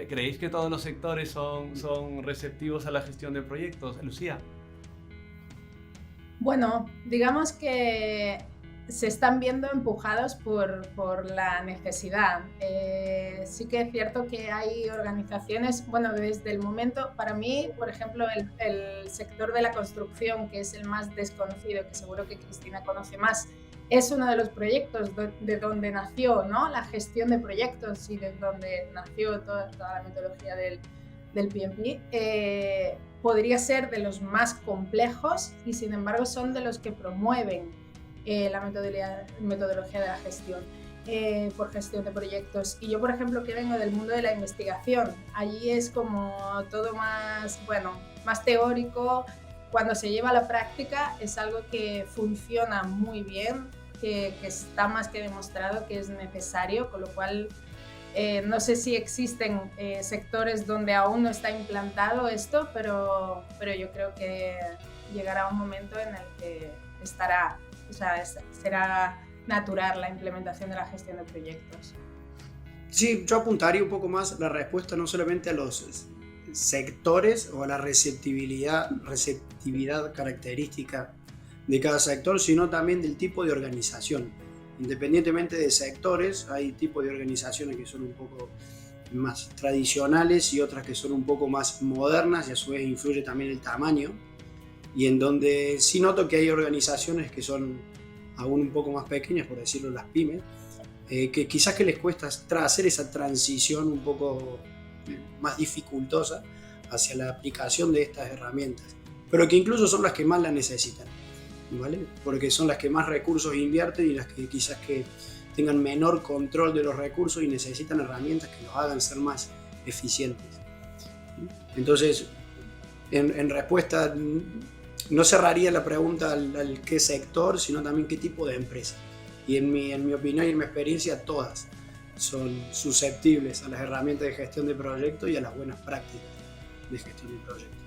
¿Creéis que todos los sectores son receptivos a la gestión de proyectos? Lucía. Bueno, digamos que se están viendo empujados por la necesidad. Sí que es cierto que hay organizaciones, bueno, desde el momento, para mí, por ejemplo, el sector de la construcción, que es el más desconocido, que seguro que Cristina conoce más, es uno de los proyectos de donde nació, ¿no?, la gestión de proyectos y de donde nació toda la metodología del PMP. Podría ser de los más complejos y sin embargo son de los que promueven la metodología de la gestión por gestión de proyectos. Y yo, por ejemplo, que vengo del mundo de la investigación, allí es como todo más, bueno, más teórico. Cuando se lleva a la práctica es algo que funciona muy bien, que está más que demostrado que es necesario, con lo cual no sé si existen sectores donde aún no está implantado esto, pero yo creo que llegará un momento en el que estará, o sea, será natural la implementación de la gestión de proyectos. Sí, yo apuntaría un poco más la respuesta no solamente a los sectores o a la receptividad característica de cada sector, sino también del tipo de organización. Independientemente de sectores, hay tipos de organizaciones que son un poco más tradicionales y otras que son un poco más modernas, y a su vez influye también el tamaño, y en donde sí noto que hay organizaciones que son aún un poco más pequeñas, por decirlo, las pymes, que quizás que les cuesta hacer esa transición un poco más dificultosa hacia la aplicación de estas herramientas, pero que incluso son las que más la necesitan, ¿vale? Porque son las que más recursos invierten y las que quizás que tengan menor control de los recursos y necesitan herramientas que los hagan ser más eficientes. Entonces, en respuesta, no cerraría la pregunta al qué sector, sino también qué tipo de empresa. Y en mi opinión y en mi experiencia, todas son susceptibles a las herramientas de gestión de proyectos y a las buenas prácticas de gestión de proyectos.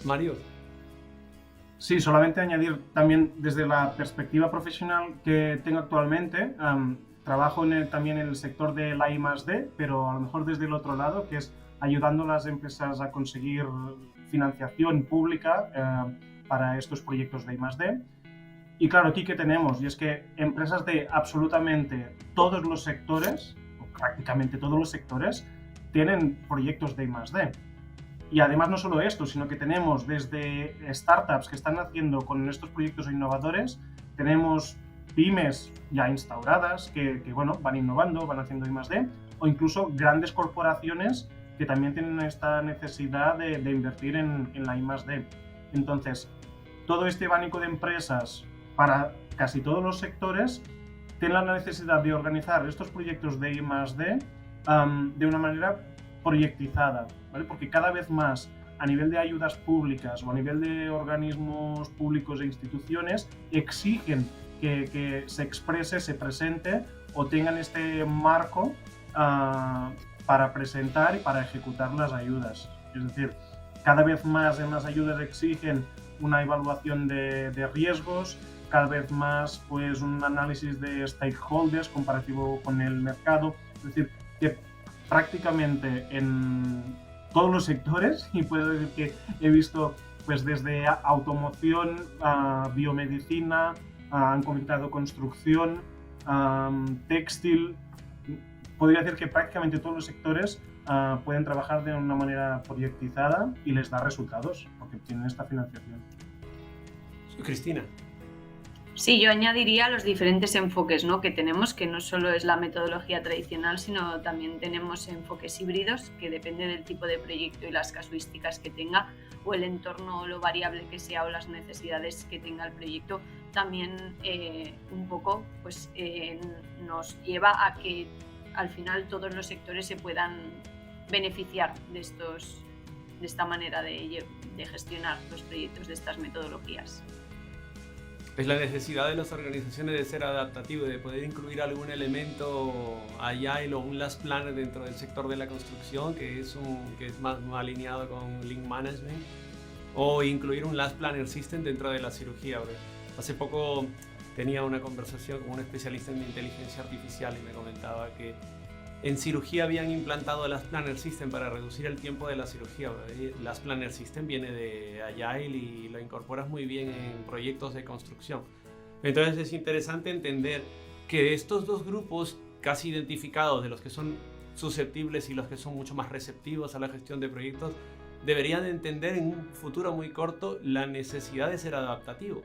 Mario. Sí, solamente añadir también desde la perspectiva profesional que tengo actualmente, trabajo también en el sector de la I+D, pero a lo mejor desde el otro lado, que es ayudando a las empresas a conseguir financiación pública para estos proyectos de I+D. Y claro, aquí que tenemos, y es que empresas de absolutamente todos los sectores, o prácticamente todos los sectores, tienen proyectos de I+D. Y además no solo esto, sino que tenemos desde startups que están haciendo con estos proyectos innovadores, tenemos pymes ya instauradas que bueno, van innovando, van haciendo I+D, o incluso grandes corporaciones que también tienen esta necesidad de invertir en la I+D. Entonces, todo este abanico de empresas para casi todos los sectores tienen la necesidad de organizar estos proyectos de I+D de una manera proyectizada, ¿vale? Porque cada vez más a nivel de ayudas públicas o a nivel de organismos públicos e instituciones exigen que se exprese, se presente o tengan este marco para presentar y para ejecutar las ayudas. Es decir, cada vez más en las ayudas exigen una evaluación de riesgos, cada vez más pues un análisis de stakeholders comparativo con el mercado. Es decir, que prácticamente en todos los sectores, y puedo decir que he visto pues desde automoción, biomedicina, han comentado construcción, textil, podría decir que prácticamente todos los sectores pueden trabajar de una manera proyectizada y les da resultados porque tienen esta financiación. Cristina. Sí, yo añadiría los diferentes enfoques, ¿no?, que tenemos, que no solo es la metodología tradicional, sino también tenemos enfoques híbridos, que depende del tipo de proyecto y las casuísticas que tenga, o el entorno, lo variable que sea, o las necesidades que tenga el proyecto, también un poco pues, nos lleva a que al final todos los sectores se puedan beneficiar de esta manera de gestionar los proyectos de estas metodologías. Es la necesidad de las organizaciones de ser adaptativos, de poder incluir algún elemento agile o un last planner dentro del sector de la construcción que es más alineado con Lean Management, o incluir un last planner system dentro de la cirugía. Hace poco tenía una conversación con un especialista en inteligencia artificial y me comentaba que En cirugía habían implantado Last Planner System para reducir el tiempo de la cirugía. Last Planner System viene de Agile y lo incorporas muy bien en proyectos de construcción. Entonces es interesante entender que estos dos grupos casi identificados, de los que son susceptibles y los que son mucho más receptivos a la gestión de proyectos, deberían entender en un futuro muy corto la necesidad de ser adaptativo.